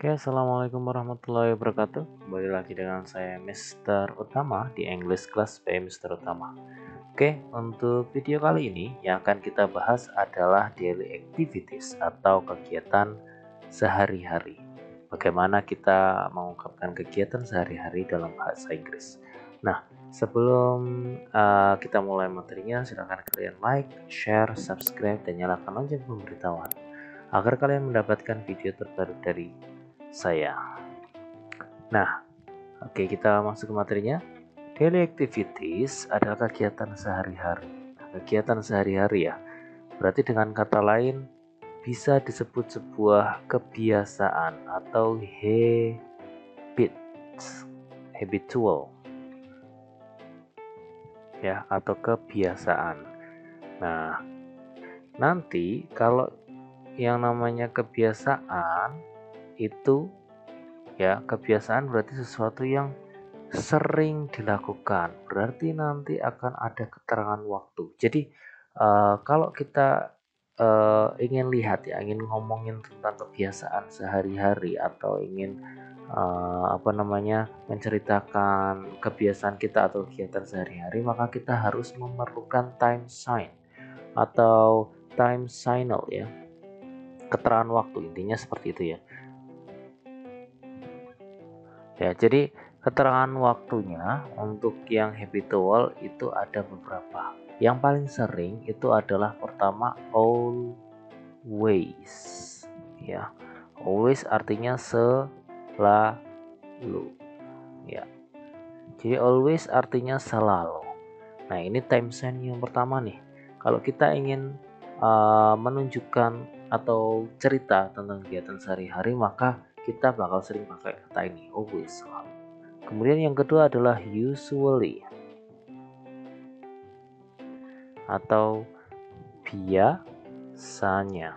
Oke, assalamualaikum warahmatullahi wabarakatuh. Kembali lagi dengan saya Mr. Utama di English Class by Mr. Utama. Oke, untuk video kali ini yang akan kita bahas adalah daily activities atau kegiatan sehari-hari. Bagaimana kita mengungkapkan kegiatan sehari-hari dalam bahasa Inggris. Nah, sebelum kita mulai materinya, silakan kalian like, share, subscribe, dan nyalakan lonceng pemberitahuan agar kalian mendapatkan video terbaru dari saya. Nah, oke, kita masuk ke materinya. Daily activities adalah kegiatan sehari-hari. Kegiatan sehari-hari ya, berarti dengan kata lain bisa disebut sebuah kebiasaan atau habitual ya, atau kebiasaan. Nah, nanti kalau yang namanya kebiasaan itu ya, kebiasaan berarti sesuatu yang sering dilakukan, berarti nanti akan ada keterangan waktu. Jadi kalau kita ingin lihat ya, ingin ngomongin tentang kebiasaan sehari-hari atau ingin menceritakan kebiasaan kita atau kegiatan sehari-hari, maka kita harus memerlukan time sign atau time signal ya, keterangan waktu, intinya seperti itu ya. Ya, jadi keterangan waktunya untuk yang habitual itu ada beberapa. Yang paling sering itu adalah pertama always. Ya, always artinya selalu. Ya, jadi always artinya selalu. Nah, ini time sign yang pertama nih. Kalau kita ingin menunjukkan atau cerita tentang kegiatan sehari-hari, maka kita bakal sering pakai kata ini, always, selalu. Kemudian yang kedua adalah usually atau biasanya.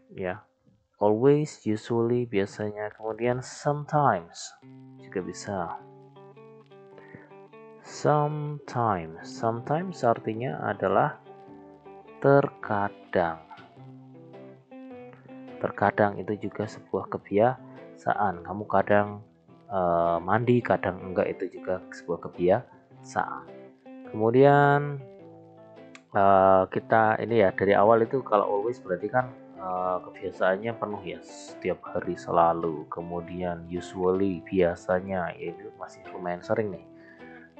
Ya, always, usually, biasanya. Kemudian sometimes juga bisa. Sometimes artinya adalah terkadang. Terkadang itu juga sebuah kebiasaan. Kamu kadang mandi, kadang enggak, itu juga sebuah kebiasaan. Kemudian kita ini ya, dari awal itu kalau always berarti kan kebiasaannya penuh ya, setiap hari, selalu. Kemudian usually, biasanya, ya itu masih lumayan sering nih.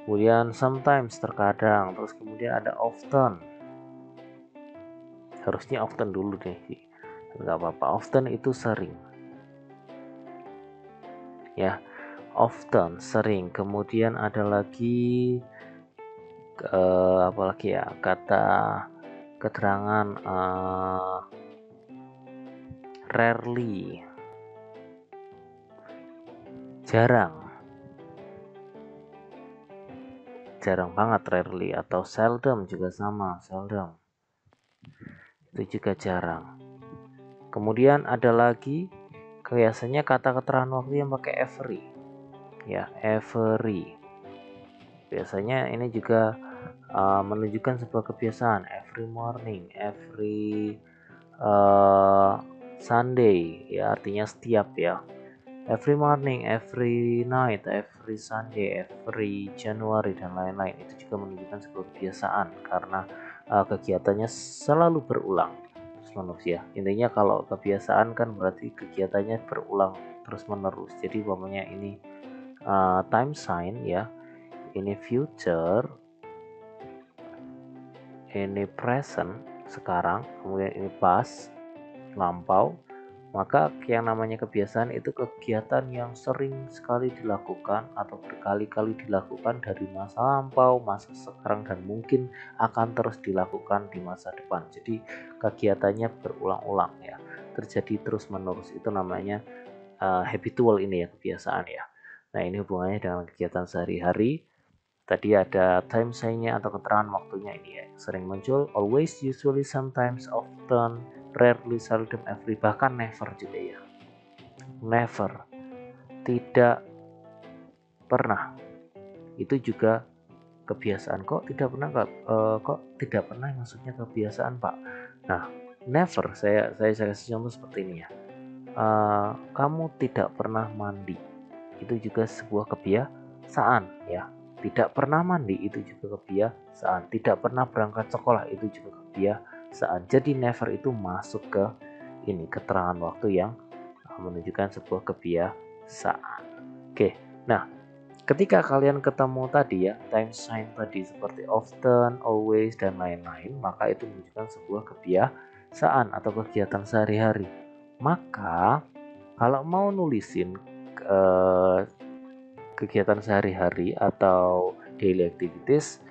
Kemudian sometimes, terkadang. Terus kemudian ada often, harusnya often dulu deh, nggak apa-apa, often itu sering ya, often, sering. Kemudian ada lagi apalagi ya, kata keterangan rarely, jarang banget, rarely. Atau seldom juga sama, seldom itu juga jarang. Kemudian ada lagi biasanya kata keterangan waktu yang pakai every ya, every. Biasanya ini juga menunjukkan sebuah kebiasaan, every morning, every Sunday ya, artinya setiap ya, every morning, every night, every Sunday, every January, dan lain-lain. Itu juga menunjukkan sebuah kebiasaan karena kegiatannya selalu berulang terus-menerus ya. Intinya kalau kebiasaan kan berarti kegiatannya berulang terus-menerus. Jadi umpamanya ini time sign ya, ini future, ini present, sekarang, kemudian ini past, lampau. Maka yang namanya kebiasaan itu kegiatan yang sering sekali dilakukan atau berkali-kali dilakukan dari masa lampau, masa sekarang, dan mungkin akan terus dilakukan di masa depan. Jadi kegiatannya berulang-ulang ya, terjadi terus-menerus. Itu namanya habitual, ini ya, kebiasaan ya. Nah, ini hubungannya dengan kegiatan sehari-hari. Tadi ada time sign-nya atau keterangan waktunya, ini ya, sering muncul, always, usually, sometimes, often, rarely, seldom, every, bahkan never juga ya. Never, tidak pernah, itu juga kebiasaan. Kok tidak pernah, kok tidak pernah maksudnya kebiasaan, Pak? Nah, never, saya kasih contoh seperti ini ya. Kamu tidak pernah mandi, itu juga sebuah kebiasaan ya. Tidak pernah mandi itu juga kebiasaan. Tidak pernah berangkat sekolah itu juga kebiasaan. Jadi never itu masuk ke ini keterangan waktu yang menunjukkan sebuah kebiasaan. Oke, nah ketika kalian ketemu tadi ya time sign tadi seperti often, always dan lain-lain, maka itu menunjukkan sebuah kebiasaan atau kegiatan sehari-hari. Maka kalau mau nulisin kegiatan sehari-hari atau daily activities,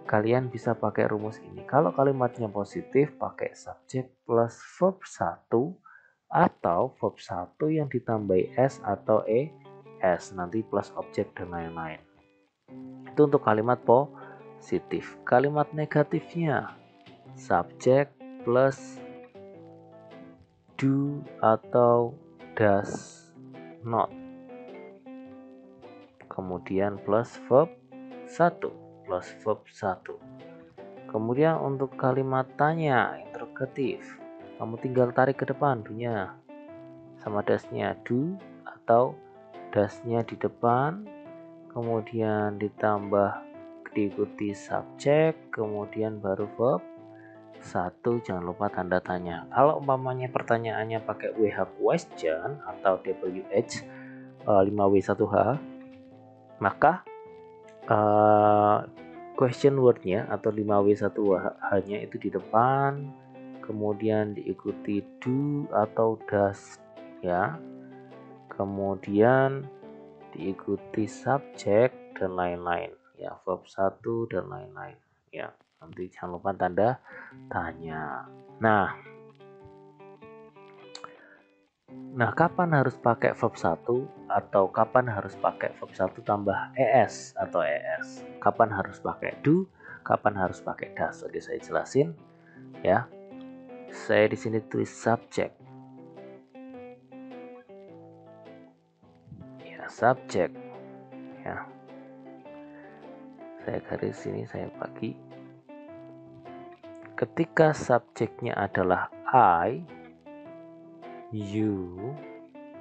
kalian bisa pakai rumus ini. Kalau kalimatnya positif, pakai subject plus verb 1 atau verb 1 yang ditambahi s atau es, nanti plus objek dan lain-lain. Itu untuk kalimat positif. Kalimat negatifnya subject plus do atau does not, kemudian plus verb 1 plus verb 1. Kemudian untuk kalimat tanya interrogatif, kamu tinggal tarik ke depan do-nya sama does-nya, do atau does-nya di depan, kemudian ditambah diikuti subjek, kemudian baru verb 1, jangan lupa tanda tanya. Kalau umpamanya pertanyaannya pakai WH question atau WH 5W1H, maka question wordnya atau 5W1H nya itu di depan, kemudian diikuti do atau does ya, kemudian diikuti subjek dan lain-lain ya, verb 1 dan lain-lain ya. Nanti jangan lupa tanda tanya. Nah, kapan harus pakai verb 1 atau kapan harus pakai verb 1 tambah es atau es? Kapan harus pakai do? Kapan harus pakai does? Oke, saya jelasin ya. Saya di sini tulis subject. Ya, subject. Ya. Saya garis sini, saya bagi. Ketika subjeknya adalah I, you,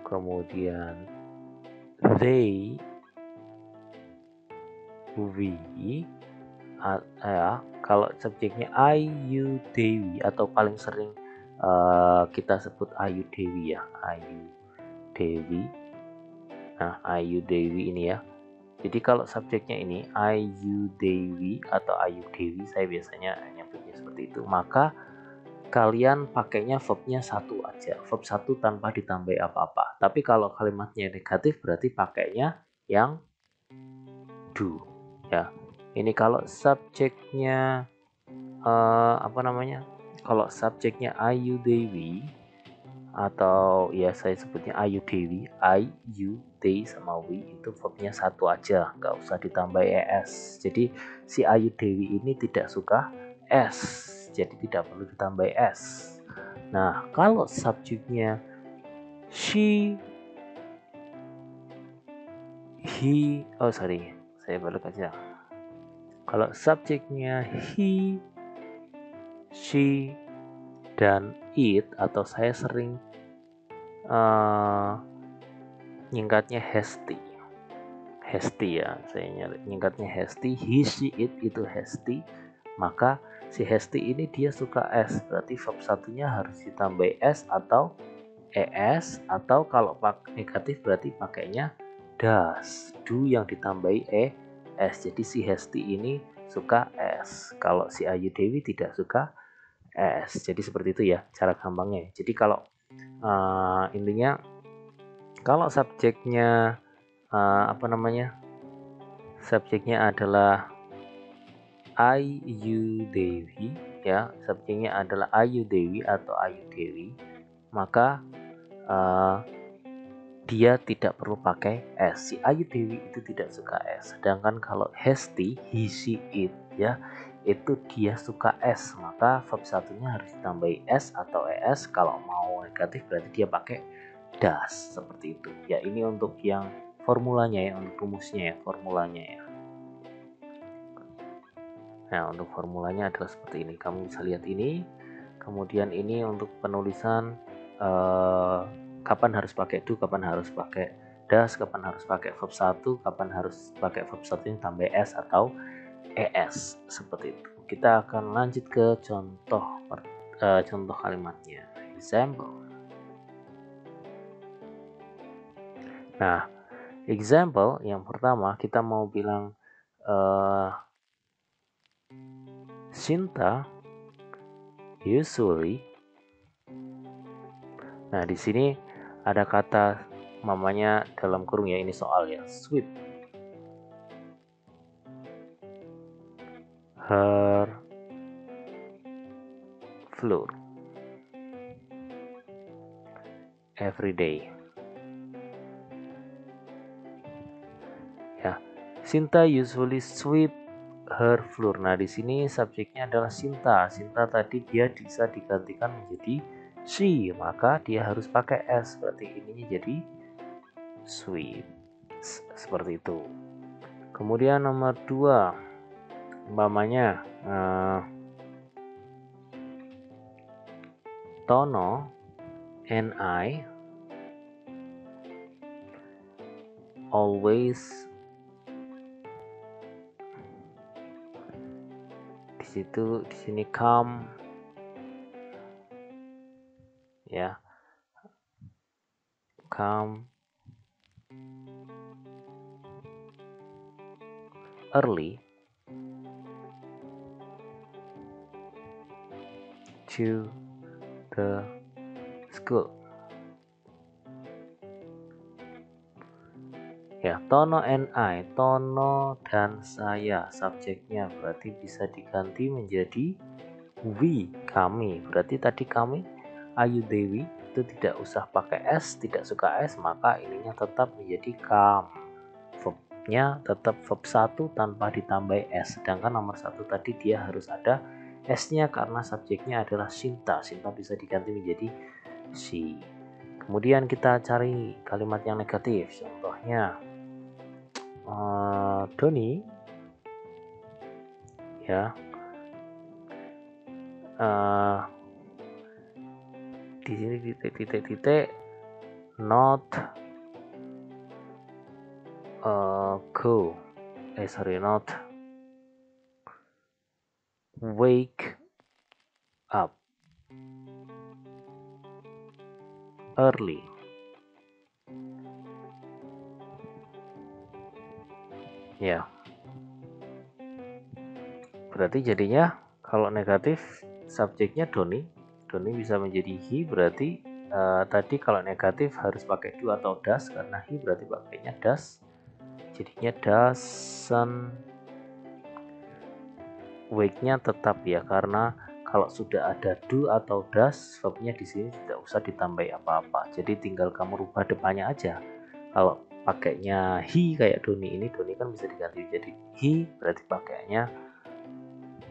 kemudian they, we, kalau subjeknya I, you, Dewi atau paling sering kita sebut Ayu Dewi ya, Ayu Dewi. Nah, Ayu Dewi ini ya. Jadi kalau subjeknya ini Ayu Dewi atau Ayu Dewi, saya biasanya nyebutnya seperti itu, maka kalian pakainya verbnya 1 aja, verb 1 tanpa ditambah apa-apa. Tapi kalau kalimatnya negatif berarti pakainya yang do ya. Ini kalau subjeknya kalau subjeknya Ayu Dewi atau ya saya sebutnya Ayu Dewi, I, you, they sama we, itu verbnya 1 aja, nggak usah ditambah es. Jadi si Ayu Dewi ini tidak suka es, jadi tidak perlu ditambah es. Nah, kalau subjeknya she, he, saya balik aja. Kalau subjeknya he, she, dan it, atau saya sering nyingkatnya Hesti ya, saya nyingkatnya Hesti, he, she, it itu Hesti, maka si Hesti ini dia suka es, berarti verb 1-nya harus ditambah s atau es, atau kalau negatif berarti pakainya does, do yang ditambahi es. Jadi si Hesti ini suka es, kalau si Ayu Dewi tidak suka es. Jadi seperti itu ya cara gampangnya. Jadi kalau intinya kalau subjeknya subjeknya adalah Ayu Dewi ya, subjeknya adalah Ayu Dewi atau Ayu Dewi, maka dia tidak perlu pakai s. Si Ayu Dewi itu tidak suka s. Sedangkan kalau Hesti, he, she, it ya, itu dia suka s, maka verb 1-nya harus ditambahi s atau es. Kalau mau negatif berarti dia pakai does, seperti itu ya. Ini untuk yang formulanya ya, untuk rumusnya ya, formulanya ya. Nah, untuk formulanya adalah seperti ini, kamu bisa lihat ini, Kemudian ini untuk penulisan kapan harus pakai do, kapan harus pakai does, kapan harus pakai verb 1, kapan harus pakai verb 1 yang tambah s atau es, seperti itu. Kita akan lanjut ke contoh kalimatnya. Example. Nah, example yang pertama kita mau bilang Sinta usually. Nah, di sini ada kata mamanya dalam kurung ya, ini soal ya, sweep her floor every day. Ya, Sinta usually sweep her floor. Nah, di sini subjeknya adalah Sinta. Sinta tadi dia bisa digantikan menjadi she, maka dia harus pakai s, berarti ininya jadi sweep, seperti itu. Kemudian nomor 2, umpamanya Tono and I always, di sini come ya, come early to the school. Ya, Tono and I, Tono dan saya, subjeknya berarti bisa diganti menjadi we, kami. Berarti tadi kami, Ayu Dewi, itu tidak usah pakai s, tidak suka s, maka ininya tetap menjadi come. Verbnya tetap verb 1 tanpa ditambah s, sedangkan nomor 1 tadi dia harus ada s-nya karena subjeknya adalah Sinta. Sinta bisa diganti menjadi she. Kemudian kita cari kalimat yang negatif. Contohnya Doni ya, di sini titik not not wake up early. Ya, berarti jadinya kalau negatif subjeknya Doni bisa menjadi he, berarti tadi kalau negatif harus pakai do atau does, karena he berarti pakainya does, jadinya doesn't wake-nya tetap ya, karena kalau sudah ada do atau does, verbnya di sini tidak usah ditambahi apa-apa, jadi tinggal kamu rubah depannya aja. Kalau pakainya he kayak Doni ini, Doni kan bisa diganti jadi he, berarti pakainya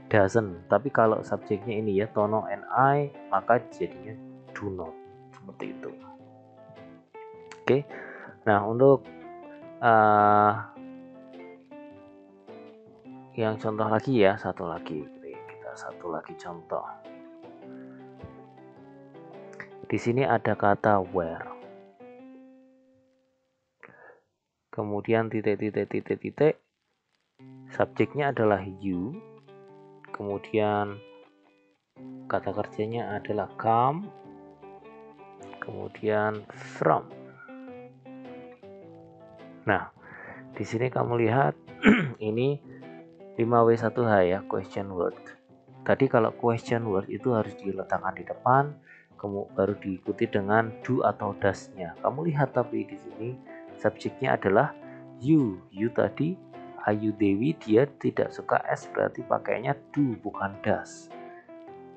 doesn't. Tapi kalau subjeknya ini ya, Tono and I, maka jadinya do not, seperti itu. Oke, nah untuk yang contoh lagi ya, satu lagi contoh. Di sini ada kata where, kemudian titik, subjeknya adalah you, kemudian kata kerjanya adalah come, kemudian from. Nah, di sini kamu lihat ini 5W1H ya, question word. Tadi kalau question word itu harus diletakkan di depan, baru diikuti dengan do atau does-nya. Kamu lihat tapi di sini subjeknya adalah you. You tadi Ayu Dewi dia tidak suka s, berarti pakainya do bukan does.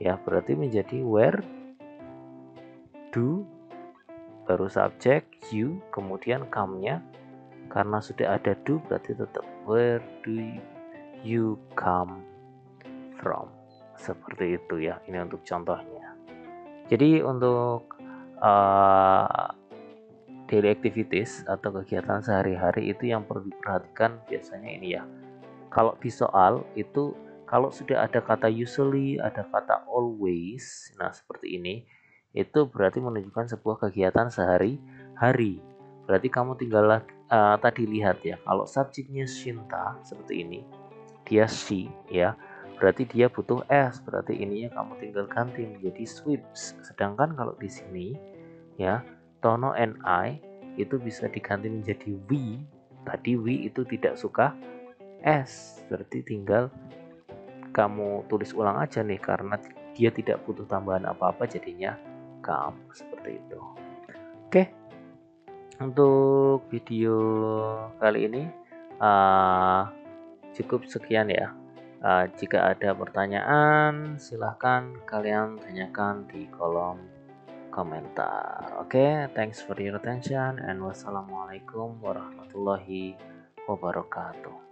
Ya, berarti menjadi where do baru subjek you, kemudian come-nya karena sudah ada do berarti tetap where do you come from, seperti itu ya. Ini untuk contohnya. Jadi untuk daily activities atau kegiatan sehari-hari itu yang perlu diperhatikan biasanya ini ya. Kalau di soal itu Kalau sudah ada kata usually, ada kata always, nah seperti ini, itu berarti menunjukkan sebuah kegiatan sehari-hari. Berarti kamu tinggal tadi lihat ya, kalau subjeknya Shinta seperti ini, dia she ya, berarti dia butuh s, berarti ininya kamu tinggal ganti menjadi sweeps. Sedangkan kalau di sini ya, Tono and I itu bisa diganti menjadi we. Tadi we itu tidak suka s, berarti tinggal kamu tulis ulang aja nih, karena dia tidak butuh tambahan apa-apa, jadinya come seperti itu. Oke, untuk video kali ini cukup sekian ya. Jika ada pertanyaan, silahkan kalian tanyakan di kolom komentar. Oke, thanks for your attention and wassalamualaikum warahmatullahi wabarakatuh.